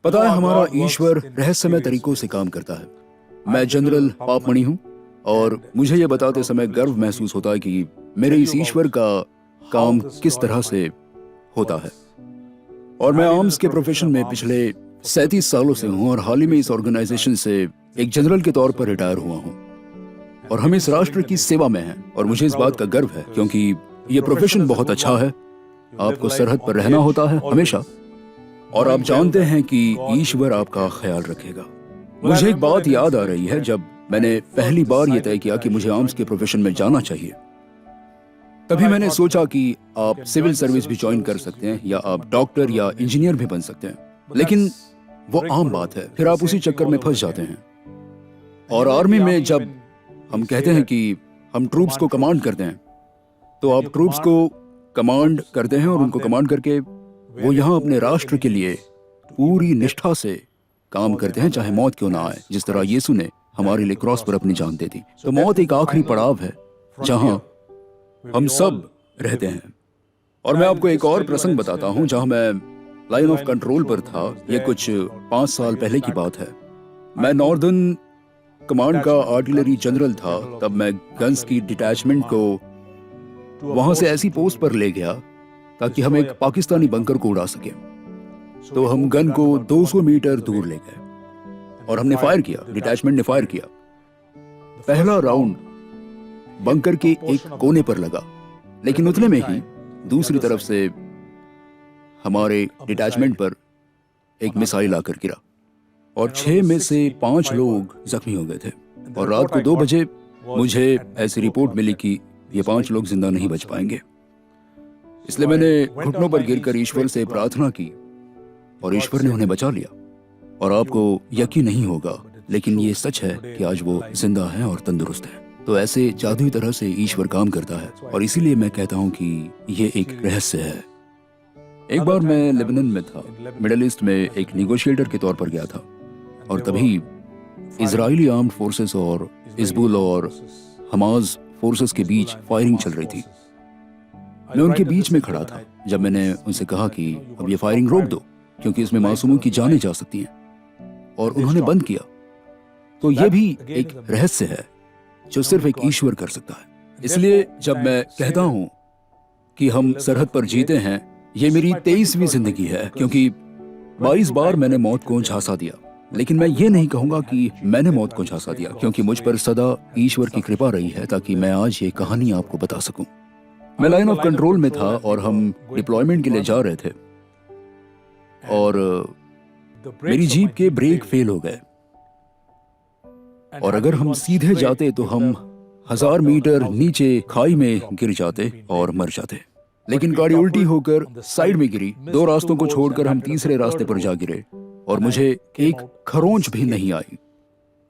पता है, हमारा ईश्वर रहस्यमय तरीकों से काम करता है। मैं जनरल पापमणि हूँ और मुझे ये बताते समय गर्व महसूस होता है कि मेरे इस ईश्वर का काम किस तरह से होता है। और मैं आर्म्स के प्रोफेशन में पिछले 37 सालों से हूँ और हाल ही में इस ऑर्गेनाइजेशन से एक जनरल के तौर पर रिटायर हुआ हूँ और हम इस राष्ट्र की सेवा में हैं और मुझे इस बात का गर्व है क्योंकि ये प्रोफेशन बहुत अच्छा है। आपको सरहद पर रहना होता है हमेशा और आप जानते हैं कि ईश्वर आपका ख्याल रखेगा। मुझे एक बात याद आ रही है, जब मैंने पहली बार यह तय किया कि मुझे आर्म्स के प्रोफेशन में जाना चाहिए, तभी मैंने सोचा कि आप सिविल सर्विस भी ज्वाइन कर सकते हैं या आप डॉक्टर या इंजीनियर भी बन सकते हैं, लेकिन वो आम बात है, फिर आप उसी चक्कर में फंस जाते हैं। और आर्मी में जब हम कहते हैं कि हम ट्रूप्स को कमांड करते हैं, तो आप ट्रूप्स को कमांड करते हैं और उनको कमांड करके वो यहाँ अपने राष्ट्र के लिए पूरी निष्ठा से काम करते हैं, चाहे मौत क्यों ना आए। जिस तरह यीशु ने हमारे लिए क्रॉस पर अपनी जान दे दी, तो मौत एक आखिरी पड़ाव है जहां हम सब रहते हैं। और मैं आपको एक और प्रसंग बताता हूं जहां मैं लाइन ऑफ कंट्रोल पर था। ये कुछ 5 साल पहले की बात है। मैं नॉर्दर्न कमांड का आर्टिलरी जनरल था। तब मैं गन्स की डिटैचमेंट को वहां से ऐसी पोस्ट पर ले गया ताकि हम एक पाकिस्तानी बंकर को उड़ा सके। तो हम गन को 200 मीटर दूर ले गए और हमने फायर किया, डिटैचमेंट ने फायर किया। पहला राउंड बंकर के एक कोने पर लगा, लेकिन उतने में ही दूसरी तरफ से हमारे डिटैचमेंट पर एक मिसाइल आकर गिरा और 6 में से 5 लोग जख्मी हो गए थे। और रात को 2 बजे मुझे ऐसी रिपोर्ट मिली कि ये 5 लोग जिंदा नहीं बच पाएंगे। इसलिए मैंने घुटनों पर गिरकर ईश्वर से प्रार्थना की और ईश्वर ने उन्हें बचा लिया। और आपको यकीन नहीं होगा, लेकिन ये सच है कि आज वो जिंदा हैं और तंदुरुस्त हैं। तो ऐसे जादुई तरह से ईश्वर काम करता है और इसीलिए मैं कहता हूँ कि ये एक रहस्य है। एक बार मैं लेबनान में था, मिडिल ईस्ट में एक निगोशिएटर के तौर पर गया था और तभी इजरायली आर्म्ड फोर्सेस और हिजबुल और हमास फोर्सेस के बीच फायरिंग चल रही थी। मैं उनके बीच में खड़ा था जब मैंने उनसे कहा कि अब ये फायरिंग रोक दो क्योंकि इसमें मासूमों की जानें जा सकती हैं, और उन्होंने बंद किया। तो ये भी एक रहस्य है जो सिर्फ एक ईश्वर कर सकता है। इसलिए जब मैं कहता हूं कि हम सरहद पर जीते हैं, ये मेरी 23वीं जिंदगी है क्योंकि 22 बार मैंने मौत को झांसा दिया। लेकिन मैं ये नहीं कहूंगा कि मैंने मौत को झांसा दिया, क्योंकि मुझ पर सदा ईश्वर की कृपा रही है ताकि मैं आज ये कहानी आपको बता सकूं। मैं लाइन ऑफ कंट्रोल में था और हम डिप्लॉयमेंट के लिए जा रहे थे और मेरी जीप के ब्रेक फेल हो गए और अगर हम सीधे जाते तो हम 1000 मीटर नीचे खाई में गिर जाते और मर जाते। लेकिन गाड़ी उल्टी होकर साइड में गिरी। 2 रास्तों को छोड़कर हम तीसरे रास्ते पर जा गिरे और मुझे एक खरोंच भी नहीं आई।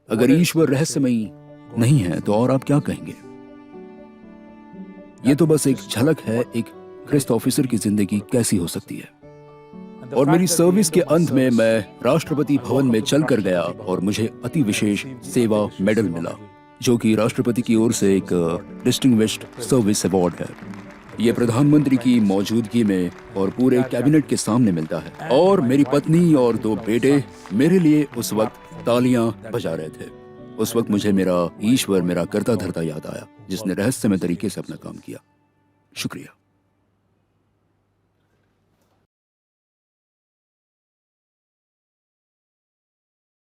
अगर ईश्वर रहस्यमयी नहीं है तो और आप क्या कहेंगे? ये तो बस एक झलक है एक ख्रिस्त ऑफिसर की जिंदगी कैसी हो सकती है। और मेरी सर्विस के अंत में मैं राष्ट्रपति भवन में चलकर गया और मुझे अति विशेष सेवा मेडल मिला, जो कि राष्ट्रपति की ओर से एक डिस्टिंग्विश्ड सर्विस अवार्ड है। ये प्रधानमंत्री की मौजूदगी में और पूरे कैबिनेट के सामने मिलता है। और मेरी पत्नी और 2 बेटे मेरे लिए उस वक्त तालियां बजा रहे थे। उस वक्त मुझे मेरा ईश्वर, मेरा करता धरता याद आया, जिसने रहस्यमय तरीके से अपना काम किया। शुक्रिया।